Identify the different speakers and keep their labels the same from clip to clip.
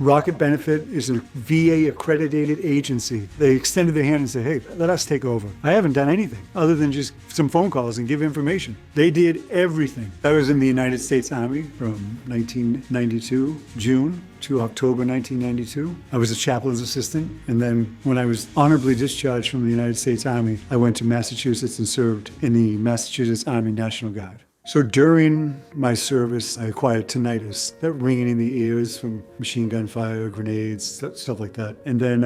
Speaker 1: Rocket Benefit is a VA-accredited agency. They extended their hand and said, hey, let us take over. I haven't done anything other than just some phone calls and give information. They did everything. I was in the United States Army from 1992, June, to October 1992. I was a chaplain's assistant, and then when I was honorably discharged from the United States Army, I went to Massachusetts and served in the Massachusetts Army National Guard. So during my service, I acquired tinnitus, that ringing in the ears from machine gun fire, grenades, stuff like that. And then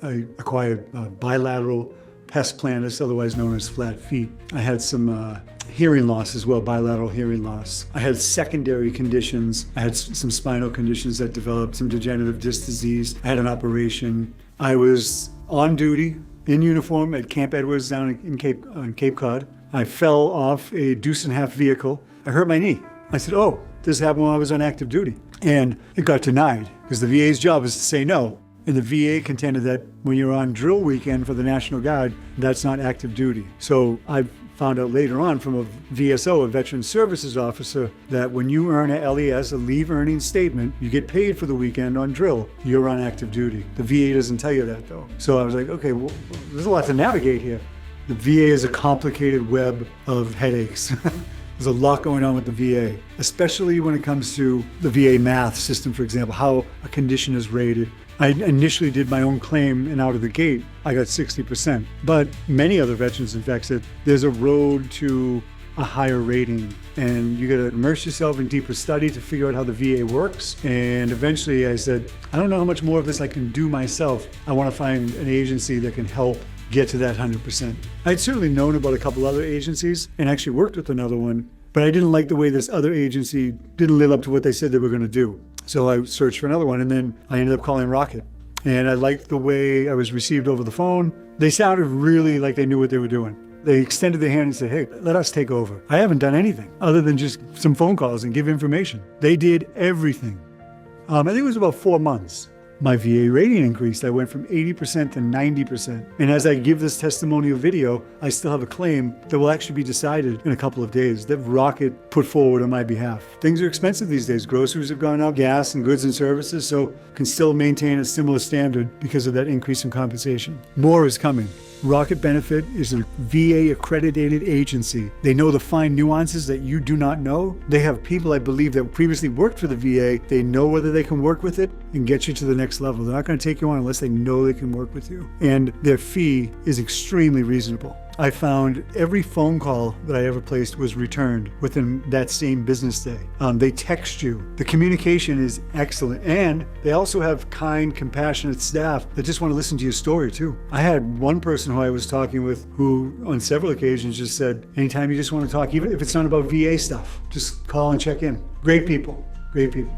Speaker 1: I acquired bilateral pes planus, otherwise known as flat feet. I had some hearing loss as well, bilateral hearing loss. I had secondary conditions. I had some spinal conditions that developed, some degenerative disc disease. I had an operation. I was on duty in uniform at Camp Edwards down on Cape Cod. I fell off a deuce-and-a-half vehicle. I hurt my knee. I said, oh, this happened when I was on active duty. And it got denied because the VA's job is to say no. And the VA contended that when you're on drill weekend for the National Guard, that's not active duty. So I found out later on from a VSO, a Veteran Services Officer, that when you earn a LES, a leave earning statement, you get paid for the weekend on drill, you're on active duty. The VA doesn't tell you that though. So I was like, okay, well, there's a lot to navigate here. The VA is a complicated web of headaches. There's a lot going on with the VA, especially when it comes to the VA math system, for example, how a condition is rated. I initially did my own claim, and out of the gate, I got 60%. But many other veterans, in fact, said there's a road to a higher rating, and you gotta immerse yourself in deeper study to figure out how the VA works. And eventually I said, I don't know how much more of this I can do myself. I wanna find an agency that can help get to that 100%. I'd certainly known about a couple other agencies and actually worked with another one, but I didn't like the way this other agency didn't live up to what they said they were gonna do. So I searched for another one, and then I ended up calling Rocket. And I liked the way I was received over the phone. They sounded really like they knew what they were doing. They extended their hand and said, hey, let us take over. I haven't done anything other than just some phone calls and give information. They did everything. I think it was about 4 months. My VA rating increased. I went from 80% to 90%. And as I give this testimonial video, I still have a claim that will actually be decided in a couple of days that Rocket put forward on my behalf. Things are expensive these days. Groceries have gone up, gas and goods and services, so can still maintain a similar standard because of that increase in compensation. More is coming. Rocket Benefit is a VA-accredited agency. They know the fine nuances that you do not know. They have people, I believe, that previously worked for the VA. They know whether they can work with it and get you to the next level. They're not going to take you on unless they know they can work with you. And their fee is extremely reasonable. I found every phone call that I ever placed was returned within that same business day. They text you. The communication is excellent. And they also have kind, compassionate staff that just want to listen to your story too. I had one person who I was talking with who on several occasions just said, anytime you just want to talk, even if it's not about VA stuff, just call and check in. Great people, great people.